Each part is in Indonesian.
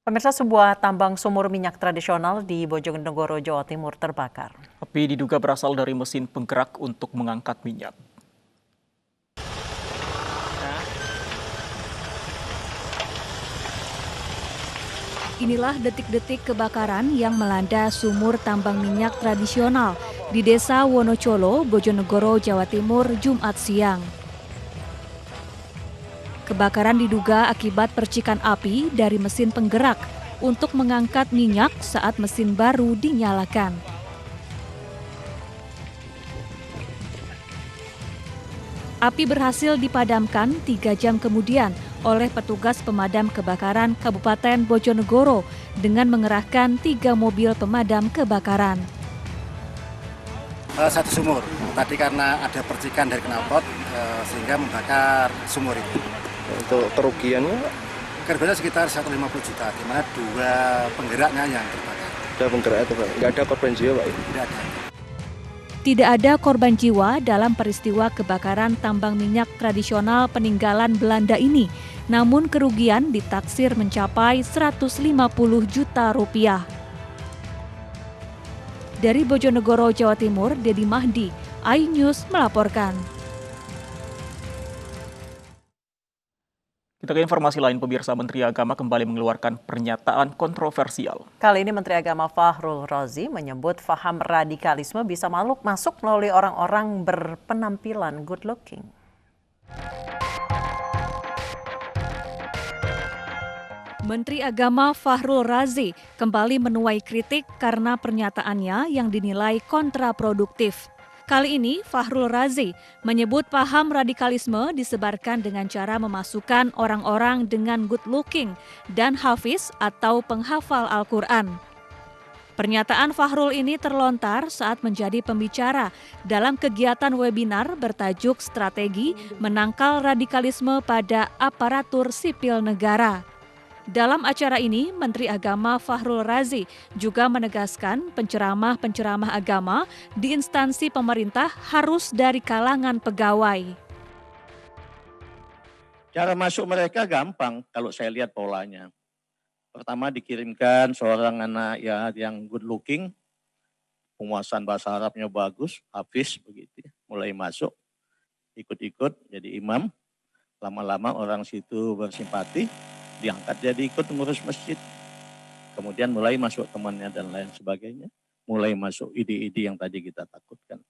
Pemirsa, sebuah tambang sumur minyak tradisional di Bojonegoro, Jawa Timur terbakar. Api diduga berasal dari mesin penggerak untuk mengangkat minyak. Inilah detik-detik kebakaran yang melanda sumur tambang minyak tradisional di Desa Wonocolo, Bojonegoro, Jawa Timur, Jumat siang. Kebakaran diduga akibat percikan api dari mesin penggerak untuk mengangkat minyak saat mesin baru dinyalakan. Api berhasil dipadamkan 3 jam kemudian oleh petugas pemadam kebakaran Kabupaten Bojonegoro dengan mengerahkan 3 mobil pemadam kebakaran. Satu sumur, tadi karena ada percikan dari knalpot sehingga membakar sumur itu. Untuk kerugiannya? Kerugiannya sekitar 150 juta, di mana 2 penggeraknya yang terbakar. 2 penggerak itu, Pak? Nggak ada korban jiwa, Pak? Tidak ada. Tidak ada korban jiwa dalam peristiwa kebakaran tambang minyak tradisional peninggalan Belanda ini. Namun kerugian ditaksir mencapai 150 juta rupiah. Dari Bojonegoro, Jawa Timur, Dedi Mahdi, iNews melaporkan. Kita ke informasi lain, pemirsa. Menteri Agama kembali mengeluarkan pernyataan kontroversial. Kali ini Menteri Agama Fahrul Razi menyebut paham radikalisme bisa masuk melalui orang-orang berpenampilan good looking. Menteri Agama Fahrul Razi kembali menuai kritik karena pernyataannya yang dinilai kontraproduktif. Kali ini Fahrul Razi menyebut paham radikalisme disebarkan dengan cara memasukkan orang-orang dengan good looking dan hafiz atau penghafal Al-Quran. Pernyataan Fahrul ini terlontar saat menjadi pembicara dalam kegiatan webinar bertajuk Strategi Menangkal Radikalisme pada Aparatur Sipil Negara. Dalam acara ini, Menteri Agama Fahrul Razi juga menegaskan penceramah-penceramah agama di instansi pemerintah harus dari kalangan pegawai. Cara masuk mereka gampang kalau saya lihat polanya. Pertama dikirimkan seorang anak ya yang good looking, penguasaan bahasa Arabnya bagus, hafiz begitu, mulai masuk, ikut-ikut jadi imam, lama-lama orang situ bersimpati, diangkat jadi ikut mengurus masjid. Kemudian mulai masuk temannya dan lain sebagainya. Mulai masuk ide-ide yang tadi kita takutkan.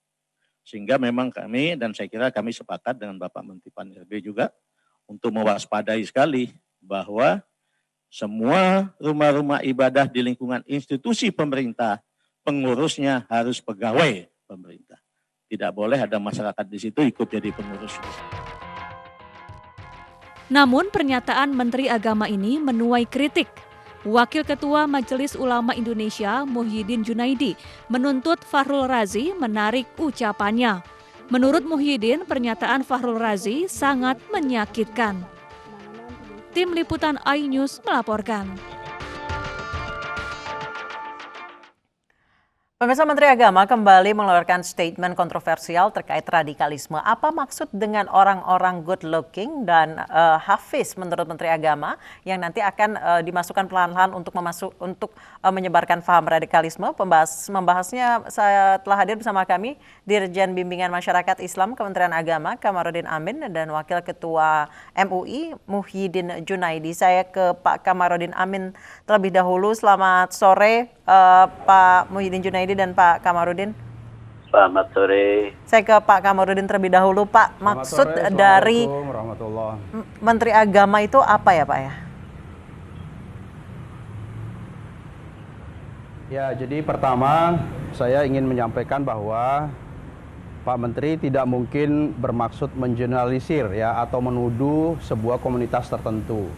Sehingga memang kami, dan saya kira kami sepakat dengan Bapak Menteri Pan-RB juga, untuk mewaspadai sekali bahwa semua rumah-rumah ibadah di lingkungan institusi pemerintah, pengurusnya harus pegawai pemerintah. Tidak boleh ada masyarakat di situ ikut jadi pengurus. Namun pernyataan Menteri Agama ini menuai kritik. Wakil Ketua Majelis Ulama Indonesia Muhyiddin Junaidi menuntut Fahrul Razi menarik ucapannya. Menurut Muhyiddin, pernyataan Fahrul Razi sangat menyakitkan. Tim Liputan iNews melaporkan. Pemirsa, Menteri Agama kembali mengeluarkan statement kontroversial terkait radikalisme. Apa maksud dengan orang-orang good looking dan hafiz menurut Menteri Agama yang nanti akan dimasukkan pelan-pelan untuk menyebarkan paham radikalisme? Membahasnya saya telah hadir bersama kami Dirjen Bimbingan Masyarakat Islam Kementerian Agama Kamarudin Amin dan Wakil Ketua MUI Muhyiddin Junaidi. Saya ke Pak Kamarudin Amin terlebih dahulu. Selamat sore Pak Muhyiddin Junaidi dan Pak Kamarudin. Selamat sore. Saya ke Pak Kamarudin terlebih dahulu. Pak, maksud dari Menteri Agama itu apa ya Pak ya? Ya, jadi pertama saya ingin menyampaikan bahwa Pak Menteri tidak mungkin bermaksud mengeneralisir ya atau menuduh sebuah komunitas tertentu.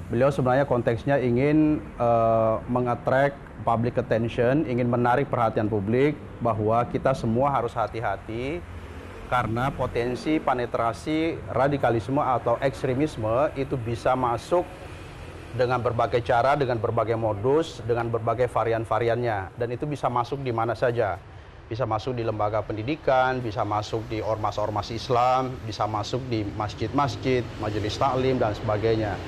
Beliau sebenarnya konteksnya ingin mengattract public attention, ingin menarik perhatian publik bahwa kita semua harus hati-hati karena potensi penetrasi radikalisme atau ekstremisme itu bisa masuk dengan berbagai cara, dengan berbagai modus, dengan berbagai varian-variannya, dan itu bisa masuk di mana saja. Bisa masuk di lembaga pendidikan, bisa masuk di ormas-ormas Islam, bisa masuk di masjid-masjid, majelis taklim dan sebagainya.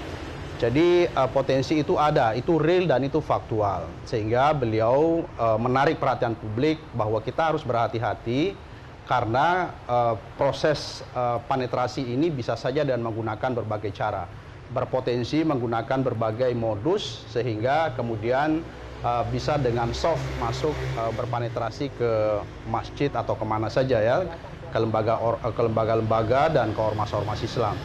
Jadi potensi itu ada, itu real dan itu faktual. Sehingga beliau menarik perhatian publik bahwa kita harus berhati-hati karena proses penetrasi ini bisa saja dan menggunakan berbagai cara. Berpotensi menggunakan berbagai modus sehingga kemudian bisa dengan soft masuk berpenetrasi ke masjid atau kemana saja ya, ke lembaga-lembaga dan ke ormas-ormas Islam.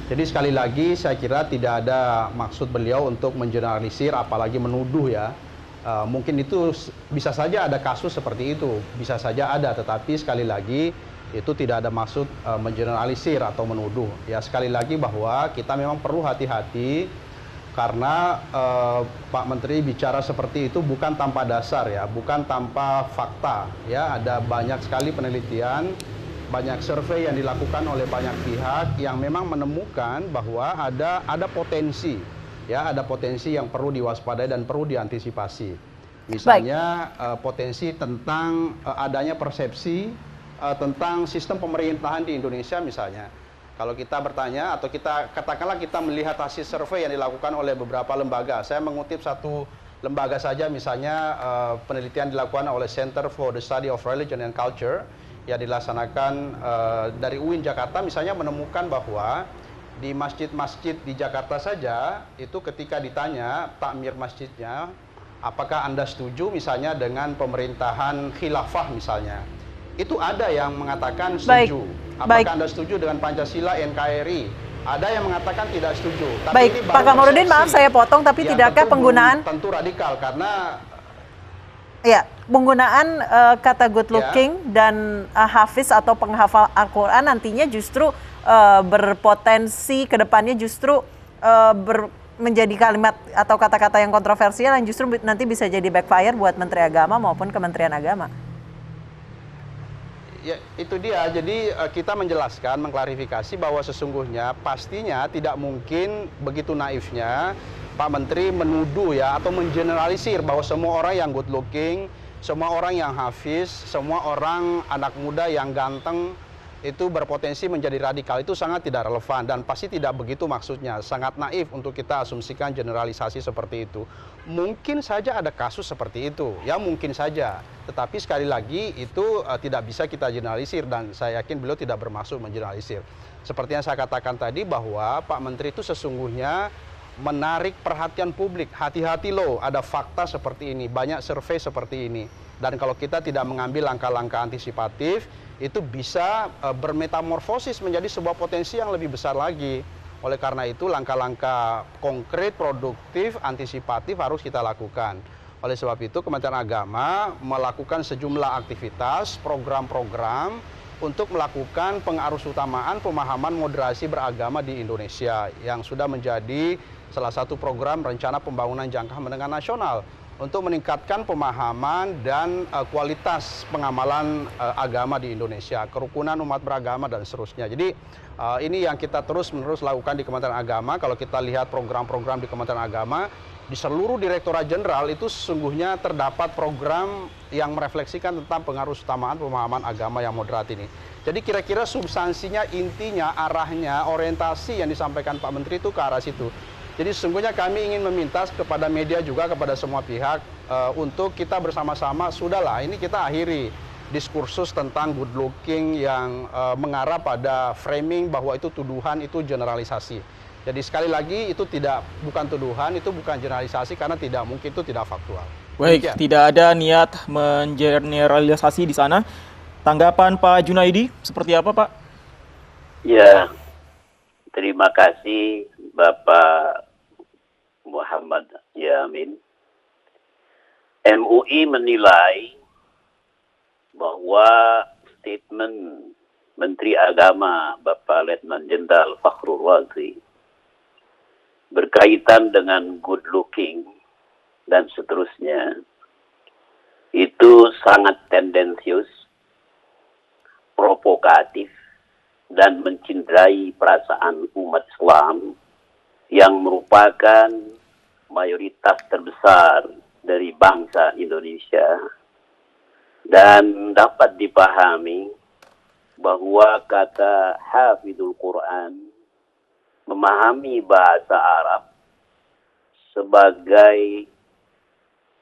Jadi sekali lagi saya kira tidak ada maksud beliau untuk mengeneralisir apalagi menuduh ya. Mungkin itu bisa saja ada kasus seperti itu, bisa saja ada, tetapi sekali lagi itu tidak ada maksud mengeneralisir atau menuduh. Ya sekali lagi bahwa kita memang perlu hati-hati karena Pak Menteri bicara seperti itu bukan tanpa dasar ya, bukan tanpa fakta ya. Ada banyak sekali penelitian, banyak survei yang dilakukan oleh banyak pihak yang memang menemukan bahwa ada potensi ya, ada potensi yang perlu diwaspadai dan perlu diantisipasi. Misalnya potensi tentang adanya persepsi tentang sistem pemerintahan di Indonesia misalnya. Kalau kita bertanya atau kita katakanlah kita melihat hasil survei yang dilakukan oleh beberapa lembaga. Saya mengutip satu lembaga saja misalnya penelitian dilakukan oleh Center for the Study of Religion and Culture yang dilaksanakan dari UIN Jakarta misalnya menemukan bahwa di masjid-masjid di Jakarta saja itu ketika ditanya takmir masjidnya apakah Anda setuju misalnya dengan pemerintahan khilafah misalnya, itu ada yang mengatakan setuju. Apakah Anda setuju dengan Pancasila NKRI? Ada yang mengatakan tidak setuju. Tapi Baik, ini Pak Kamarudin, maaf saya potong, tapi ya, tidakkah penggunaan tentu radikal karena ya, penggunaan kata good looking dan hafiz atau penghafal Al-Quran nantinya justru berpotensi ke depannya justru menjadi kalimat atau kata-kata yang kontroversial yang justru nanti bisa jadi backfire buat Menteri Agama maupun Kementerian Agama. Ya, itu dia. Jadi kita menjelaskan, mengklarifikasi bahwa sesungguhnya pastinya tidak mungkin begitu naifnya Pak Menteri menuduh ya atau mengeneralisir bahwa semua orang yang good looking, semua orang yang hafiz, semua orang anak muda yang ganteng itu berpotensi menjadi radikal. Itu sangat tidak relevan dan pasti tidak begitu maksudnya. Sangat naif untuk kita asumsikan generalisasi seperti itu. Mungkin saja ada kasus seperti itu, ya mungkin saja. Tetapi sekali lagi itu tidak bisa kita generalisir dan saya yakin beliau tidak bermaksud mengeneralisir. Seperti yang saya katakan tadi bahwa Pak Menteri itu sesungguhnya menarik perhatian publik. Hati-hati loh, ada fakta seperti ini, banyak survei seperti ini. Dan kalau kita tidak mengambil langkah-langkah antisipatif, itu bisa bermetamorfosis menjadi sebuah potensi yang lebih besar lagi. Oleh karena itu, langkah-langkah konkret, produktif, antisipatif harus kita lakukan. Oleh sebab itu, Kementerian Agama melakukan sejumlah aktivitas, program-program untuk melakukan pengarusutamaan pemahaman moderasi beragama di Indonesia yang sudah menjadi salah satu program rencana pembangunan jangka menengah nasional untuk meningkatkan pemahaman dan kualitas pengamalan agama di Indonesia, kerukunan umat beragama dan seterusnya. Jadi ini yang kita terus-menerus lakukan di Kementerian Agama. Kalau kita lihat program-program di Kementerian Agama, di seluruh Direktorat Jenderal itu sesungguhnya terdapat program yang merefleksikan tentang pengarusutamaan pemahaman agama yang moderat ini. Jadi kira-kira substansinya, intinya, arahnya, orientasi yang disampaikan Pak Menteri itu ke arah situ. Jadi sesungguhnya kami ingin meminta kepada media juga, kepada semua pihak untuk kita bersama-sama, sudahlah ini kita akhiri diskursus tentang good looking yang mengarah pada framing bahwa itu tuduhan, itu generalisasi. Jadi sekali lagi itu bukan tuduhan, itu bukan generalisasi karena tidak mungkin, itu tidak faktual. Baik, Demikian. tidak ada niat mengeneralisasi di sana. Tanggapan Pak Junaidi seperti apa, Pak? Ya, terima kasih Bapak Muhammad Yamin. MUI menilai bahwa statement Menteri Agama Bapak Letnan Jenderal Fakhrul Razi berkaitan dengan good looking dan seterusnya itu sangat tendensius, provokatif, dan mencederai perasaan umat Islam yang merupakan mayoritas terbesar dari bangsa Indonesia, dan dapat dipahami bahwa kata hafidul Quran, memahami bahasa Arab, sebagai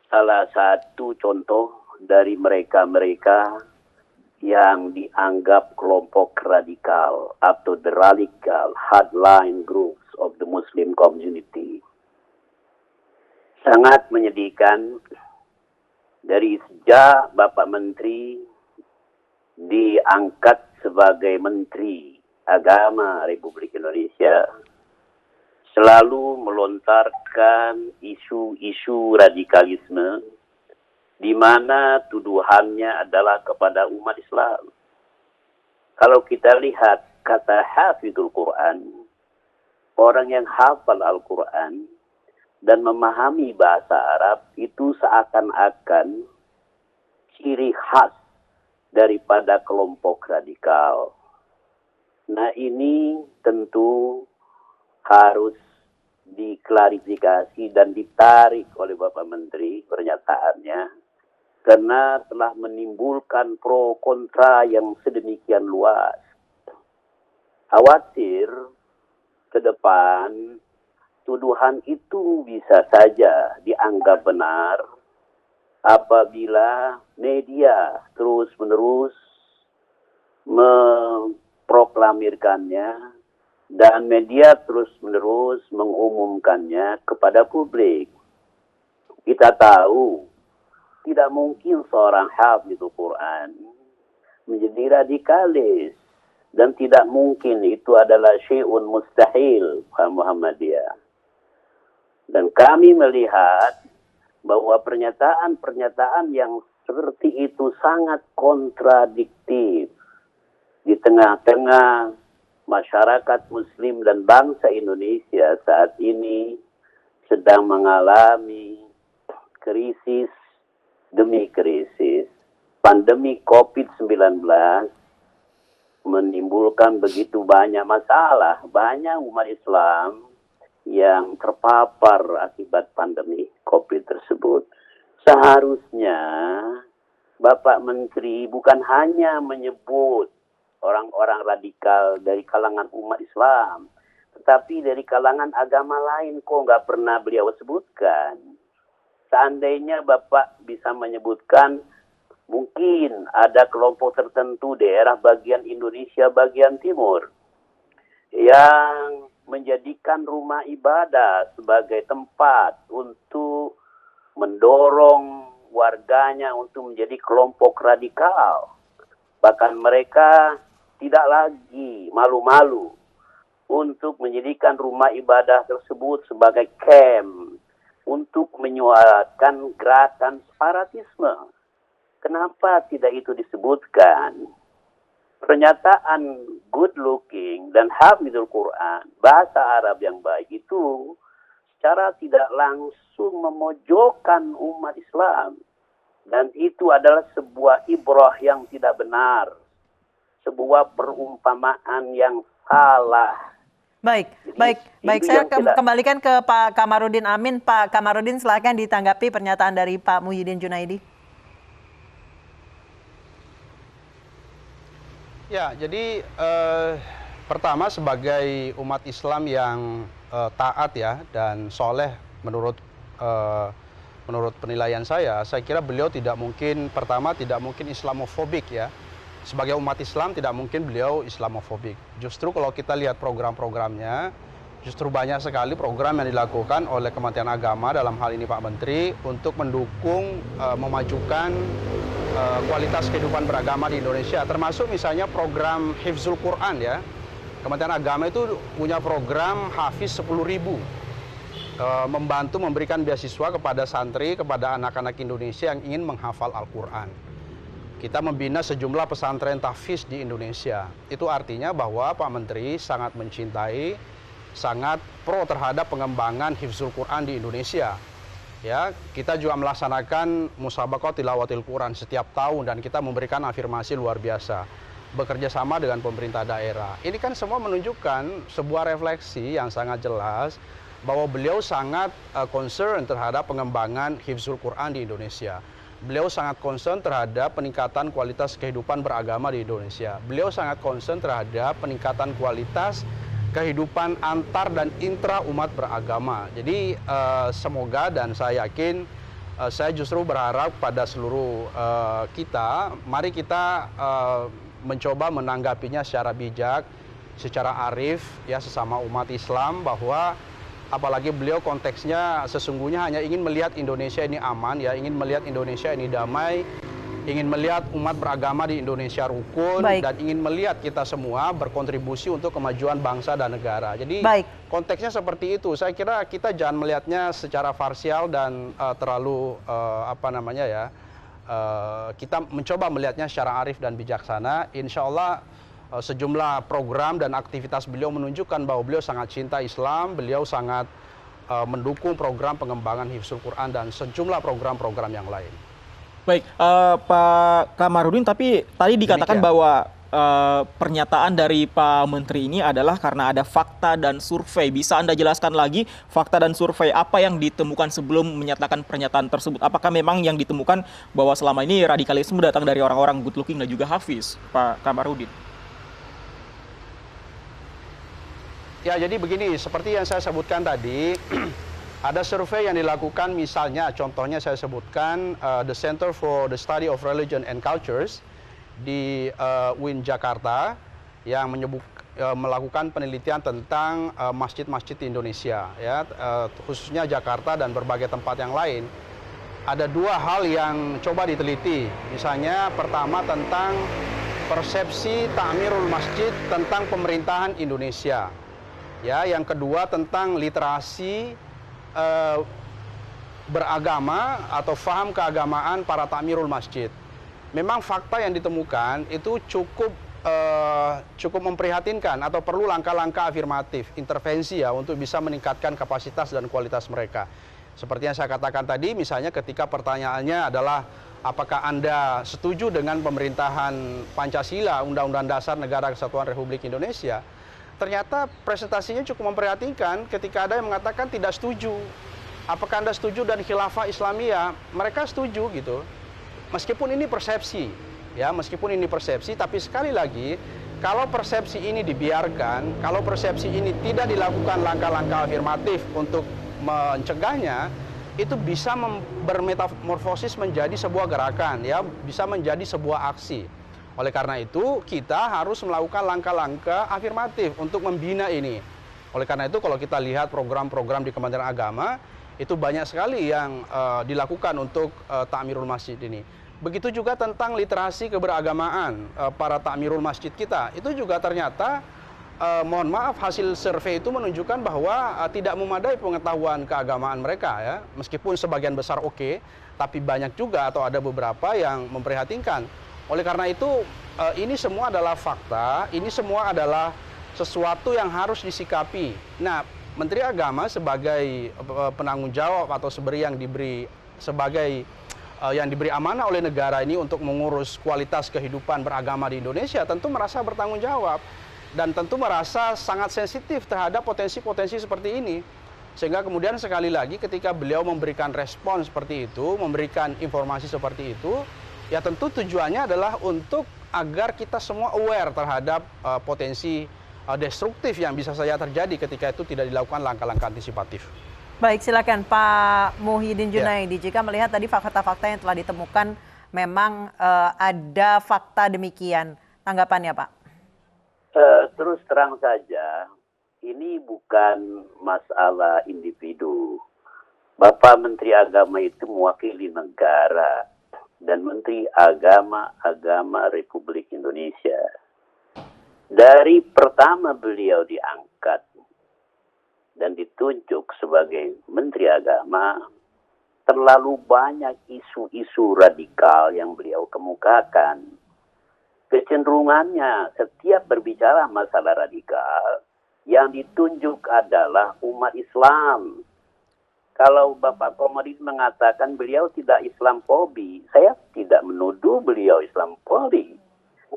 salah satu contoh dari mereka-mereka yang dianggap kelompok radikal atau the radical hardline groups of the Muslim community. Sangat menyedihkan, dari sejak Bapak Menteri diangkat sebagai Menteri Agama Republik Indonesia, selalu melontarkan isu-isu radikalisme, di mana tuduhannya adalah kepada umat Islam. Kalau kita lihat kata hafizul Quran, orang yang hafal Al-Quran dan memahami bahasa Arab itu seakan-akan ciri khas daripada kelompok radikal. Nah, ini tentu harus diklarifikasi dan ditarik oleh Bapak Menteri pernyataannya, karena telah menimbulkan pro kontra yang sedemikian luas. Khawatir ke depan tuduhan itu bisa saja dianggap benar apabila media terus-menerus memproklamirkannya dan media terus-menerus mengumumkannya kepada publik. Kita tahu tidak mungkin seorang hafizul Quran menjadi radikalis, dan tidak mungkin itu adalah syai'un mustahil Muhammadiyah. Dan kami melihat bahwa pernyataan-pernyataan yang seperti itu sangat kontradiktif di tengah-tengah masyarakat Muslim dan bangsa Indonesia saat ini sedang mengalami krisis demi krisis. Pandemi COVID-19 menimbulkan begitu banyak masalah. Banyak umat Islam yang terpapar akibat pandemi COVID tersebut. Seharusnya Bapak Menteri bukan hanya menyebut orang-orang radikal dari kalangan umat Islam, tetapi dari kalangan agama lain kok nggak pernah beliau sebutkan. Seandainya Bapak bisa menyebutkan, mungkin ada kelompok tertentu daerah bagian Indonesia bagian timur yang menjadikan rumah ibadah sebagai tempat untuk mendorong warganya untuk menjadi kelompok radikal. Bahkan mereka tidak lagi malu-malu untuk menjadikan rumah ibadah tersebut sebagai camp untuk menyuarakan gerakan separatisme. Kenapa tidak itu disebutkan? Pernyataan good looking dan hafizul Quran, bahasa Arab yang baik itu secara tidak langsung memojokkan umat Islam. Dan itu adalah sebuah ibrah yang tidak benar. Sebuah perumpamaan yang salah. Baik. Saya kembalikan ke Pak Kamarudin Amin. Pak Kamarudin, silakan ditanggapi pernyataan dari Pak Muhyiddin Junaidi. Ya, jadi pertama sebagai umat Islam yang taat ya dan soleh menurut penilaian saya kira beliau tidak mungkin Islamofobik ya. Sebagai umat Islam tidak mungkin beliau Islamofobik. Justru kalau kita lihat program-programnya, justru banyak sekali program yang dilakukan oleh Kementerian Agama dalam hal ini Pak Menteri untuk mendukung memajukan kualitas kehidupan beragama di Indonesia, termasuk misalnya program Hifzul Quran ya. Kementerian Agama itu punya program Hafiz 10.000, membantu memberikan beasiswa kepada santri, kepada anak-anak Indonesia yang ingin menghafal Al-Quran. Kita membina sejumlah pesantren tahfiz di Indonesia. Itu artinya bahwa Pak Menteri sangat mencintai, sangat pro terhadap pengembangan Hifzul Quran di Indonesia. Ya, kita juga melaksanakan musabaqah tilawatil Quran setiap tahun dan kita memberikan afirmasi luar biasa. Bekerja sama dengan pemerintah daerah. Ini kan semua menunjukkan sebuah refleksi yang sangat jelas bahwa beliau sangat concern terhadap pengembangan Hifzul Quran di Indonesia. Beliau sangat concern terhadap peningkatan kualitas kehidupan beragama di Indonesia. Beliau sangat concern terhadap peningkatan kualitas kehidupan antar dan intra umat beragama. Jadi semoga dan saya yakin, saya justru berharap pada seluruh kita, mari kita mencoba menanggapinya secara bijak, secara arif, ya sesama umat Islam, bahwa apalagi beliau konteksnya sesungguhnya hanya ingin melihat Indonesia ini aman, ya, ingin melihat Indonesia ini damai, ingin melihat umat beragama di Indonesia rukun, dan ingin melihat kita semua berkontribusi untuk kemajuan bangsa dan negara. Jadi konteksnya seperti itu. Saya kira kita jangan melihatnya secara parsial dan terlalu kita mencoba melihatnya secara arif dan bijaksana. Insya Allah sejumlah program dan aktivitas beliau menunjukkan bahwa beliau sangat cinta Islam, beliau sangat mendukung program pengembangan Hifzul Quran dan sejumlah program-program yang lain. Baik, Pak Kamarudin, tapi tadi dikatakan bahwa pernyataan dari Pak Menteri ini adalah karena ada fakta dan survei. Bisa Anda jelaskan lagi fakta dan survei apa yang ditemukan sebelum menyatakan pernyataan tersebut? Apakah memang yang ditemukan bahwa selama ini radikalisme datang dari orang-orang good looking dan juga Hafiz, Pak Kamarudin? Ya, jadi begini, seperti yang saya sebutkan tadi, ada survei yang dilakukan, misalnya contohnya saya sebutkan the Center for the Study of Religion and Cultures di UIN Jakarta yang melakukan penelitian tentang masjid-masjid di Indonesia, ya, khususnya Jakarta dan berbagai tempat yang lain. Ada dua hal yang coba diteliti, misalnya pertama tentang persepsi ta'mirul masjid tentang pemerintahan Indonesia. Ya, yang kedua tentang literasi beragama atau faham keagamaan para takmirul masjid. Memang fakta yang ditemukan itu cukup memprihatinkan atau perlu langkah-langkah afirmatif, intervensi, ya, untuk bisa meningkatkan kapasitas dan kualitas mereka. Seperti yang saya katakan tadi, misalnya ketika pertanyaannya adalah apakah Anda setuju dengan pemerintahan Pancasila, Undang-Undang Dasar Negara Kesatuan Republik Indonesia? Ternyata presentasinya cukup memprihatinkan ketika ada yang mengatakan tidak setuju. Apakah Anda setuju dan khilafah Islamiyah? Mereka setuju gitu. Meskipun ini persepsi, ya, meskipun ini persepsi, tapi sekali lagi, kalau persepsi ini dibiarkan, kalau persepsi ini tidak dilakukan langkah-langkah afirmatif untuk mencegahnya, itu bisa bermetamorfosis menjadi sebuah gerakan, ya, bisa menjadi sebuah aksi. Oleh karena itu, kita harus melakukan langkah-langkah afirmatif untuk membina ini. Oleh karena itu, kalau kita lihat program-program di Kementerian Agama, itu banyak sekali yang dilakukan untuk takmirul masjid ini. Begitu juga tentang literasi keberagamaan para takmirul masjid kita. Itu juga ternyata, mohon maaf, hasil survei itu menunjukkan bahwa tidak memadai pengetahuan keagamaan mereka, ya. Meskipun sebagian besar oke, tapi banyak juga atau ada beberapa yang memprihatinkan. Oleh karena itu, ini semua adalah fakta, ini semua adalah sesuatu yang harus disikapi. Nah, Menteri Agama sebagai penanggung jawab atau yang diberi amanah oleh negara ini untuk mengurus kualitas kehidupan beragama di Indonesia, tentu merasa bertanggung jawab dan tentu merasa sangat sensitif terhadap potensi-potensi seperti ini. Sehingga kemudian sekali lagi ketika beliau memberikan respon seperti itu, memberikan informasi seperti itu, ya tentu tujuannya adalah untuk agar kita semua aware terhadap potensi destruktif yang bisa saja terjadi ketika itu tidak dilakukan langkah-langkah antisipatif. Baik, silakan Pak Muhyiddin Junaidi. Jika melihat tadi fakta-fakta yang telah ditemukan, memang ada fakta demikian. Tanggapannya, Pak? Terus terang saja, ini bukan masalah individu. Bapak Menteri Agama itu mewakili negara dan Menteri Agama Republik Indonesia. Dari pertama beliau diangkat dan ditunjuk sebagai Menteri Agama, terlalu banyak isu-isu radikal yang beliau kemukakan. Kecenderungannya setiap berbicara masalah radikal, yang ditunjuk adalah umat Islam. Kalau Bapak Komarudin mengatakan beliau tidak Islamofobi, saya tidak menuduh beliau Islamofobi.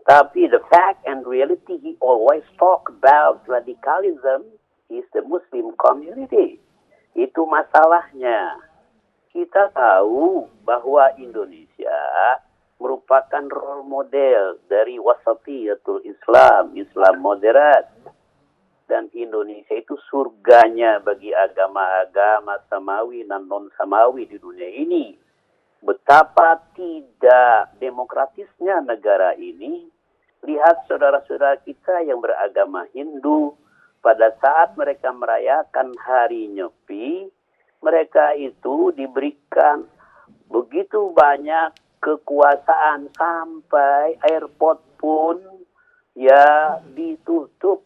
Tapi the fact and reality, he always talk about radicalism is the Muslim community. Itu masalahnya. Kita tahu bahwa Indonesia merupakan role model dari wasatiyatul Islam, Islam moderat. dan Indonesia itu surganya bagi agama-agama samawi dan non-samawi di dunia ini. Betapa tidak demokratisnya negara ini. Lihat saudara-saudara kita yang beragama Hindu, pada saat mereka merayakan Hari Nyepi, mereka itu diberikan begitu banyak kekuasaan sampai airport pun ya ditutup,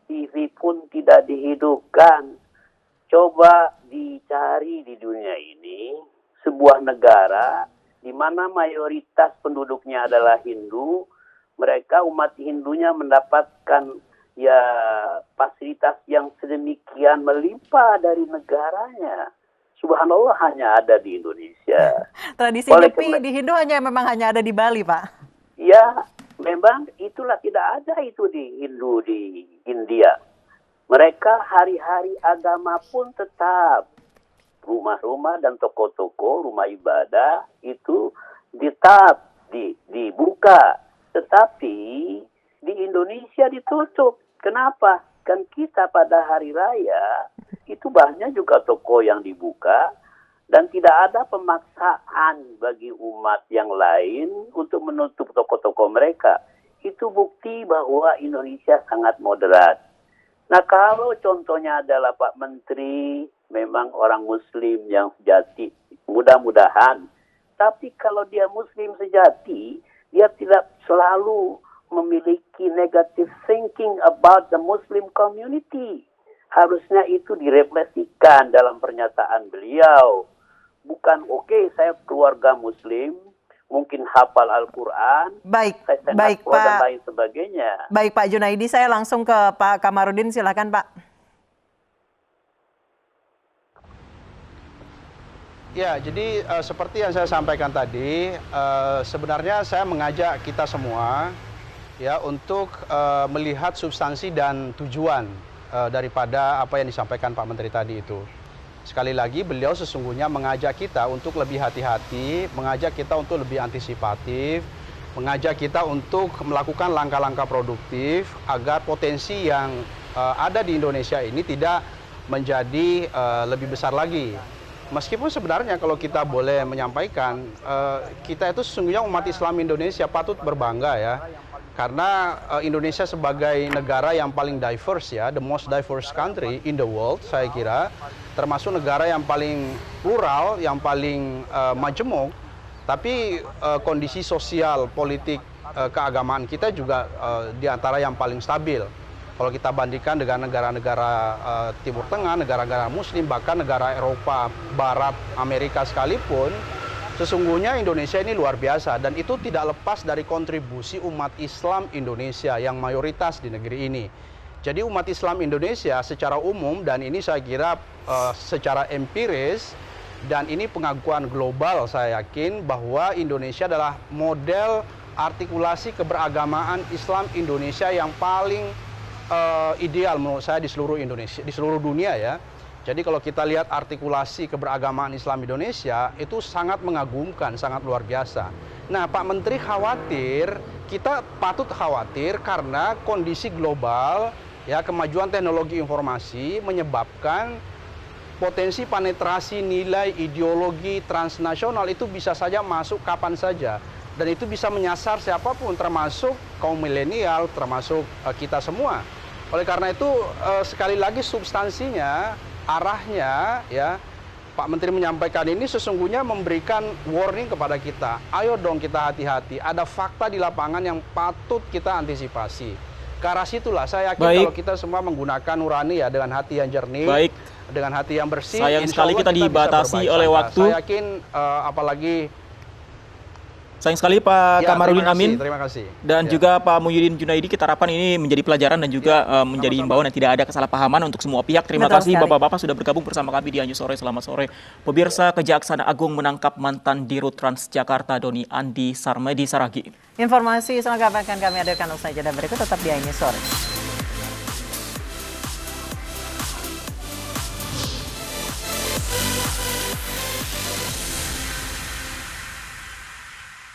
TV pun tidak dihidupkan. Coba dicari di dunia ini sebuah negara di mana mayoritas penduduknya adalah Hindu, mereka umat Hindunya mendapatkan ya fasilitas yang sedemikian melimpah dari negaranya. Subhanallah, hanya ada di Indonesia. Tradisi Nyepi di Hindu memang hanya ada di Bali, Pak. Ya, memang itulah, tidak ada itu di Hindu di India. Mereka hari-hari agama pun tetap rumah-rumah dan toko-toko, rumah ibadah itu tetap dibuka. Tetapi di Indonesia ditutup. Kenapa? Kan kita pada hari raya itu banyak juga toko yang dibuka dan tidak ada pemaksaan bagi umat yang lain untuk menutup toko-toko mereka. Itu bukti bahwa Indonesia sangat moderat. Nah, kalau contohnya adalah Pak Menteri memang orang Muslim yang sejati, mudah-mudahan. Tapi kalau dia Muslim sejati, dia tidak selalu memiliki negative thinking about the Muslim community. Harusnya itu direfleksikan dalam pernyataan beliau. Bukan oke, saya keluarga Muslim, mungkin hafal Al-Quran, baik dan Pak, lain sebagainya. Baik Pak Junaidi, saya langsung ke Pak Kamarudin, silakan Pak. Ya, jadi seperti yang saya sampaikan tadi, sebenarnya saya mengajak kita semua ya untuk melihat substansi dan tujuan daripada apa yang disampaikan Pak Menteri tadi itu. Sekali lagi, beliau sesungguhnya mengajak kita untuk lebih hati-hati, mengajak kita untuk lebih antisipatif, mengajak kita untuk melakukan langkah-langkah produktif agar potensi yang ada di Indonesia ini tidak menjadi lebih besar lagi. Meskipun sebenarnya kalau kita boleh menyampaikan, kita itu sesungguhnya umat Islam Indonesia patut berbangga ya. Karena Indonesia sebagai negara yang paling diverse ya, the most diverse country in the world, saya kira, termasuk negara yang paling plural, yang paling majemuk, tapi kondisi sosial, politik, keagamaan kita juga di antara yang paling stabil. Kalau kita bandingkan dengan negara-negara Timur Tengah, negara-negara Muslim, bahkan negara Eropa, Barat, Amerika sekalipun, sesungguhnya Indonesia ini luar biasa dan itu tidak lepas dari kontribusi umat Islam Indonesia yang mayoritas di negeri ini. Jadi umat Islam Indonesia secara umum, dan ini saya kira secara empiris dan ini pengakuan global, saya yakin bahwa Indonesia adalah model artikulasi keberagamaan Islam Indonesia yang paling ideal menurut saya di seluruh Indonesia, di seluruh dunia ya. Jadi kalau kita lihat artikulasi keberagamaan Islam Indonesia itu sangat mengagumkan, sangat luar biasa. Nah, Pak Menteri khawatir, kita patut khawatir karena kondisi global, ya, kemajuan teknologi informasi menyebabkan potensi penetrasi nilai ideologi transnasional itu bisa saja masuk kapan saja. Dan itu bisa menyasar siapapun, termasuk kaum milenial, termasuk kita semua. Oleh karena itu, sekali lagi substansinya, arahnya, ya, Pak Menteri menyampaikan ini sesungguhnya memberikan warning kepada kita. Ayo dong kita hati-hati, ada fakta di lapangan yang patut kita antisipasi. Ke arah situlah saya yakin kalau kita semua menggunakan nurani ya, dengan hati yang jernih, dengan hati yang bersih. Sayang sekali kita dibatasi oleh waktu. Saya yakin apalagi sayang sekali Pak Kamarudin Amin. Terima kasih. Dan juga Pak Muhyiddin Junaidi, kita harapkan ini menjadi pelajaran dan juga menjadi himbauan dan tidak ada kesalahpahaman untuk semua pihak. Terima kasih Bapak-Bapak sudah bergabung bersama kami di Anju Sore. Selamat sore. Pemirsa, Kejaksaan Agung menangkap mantan Dirut Transjakarta Doni Andi Sarmedi Saragi. Informasi selengkapnya akan kami hadirkan usai jeda berikut, tetap di Anju Sore.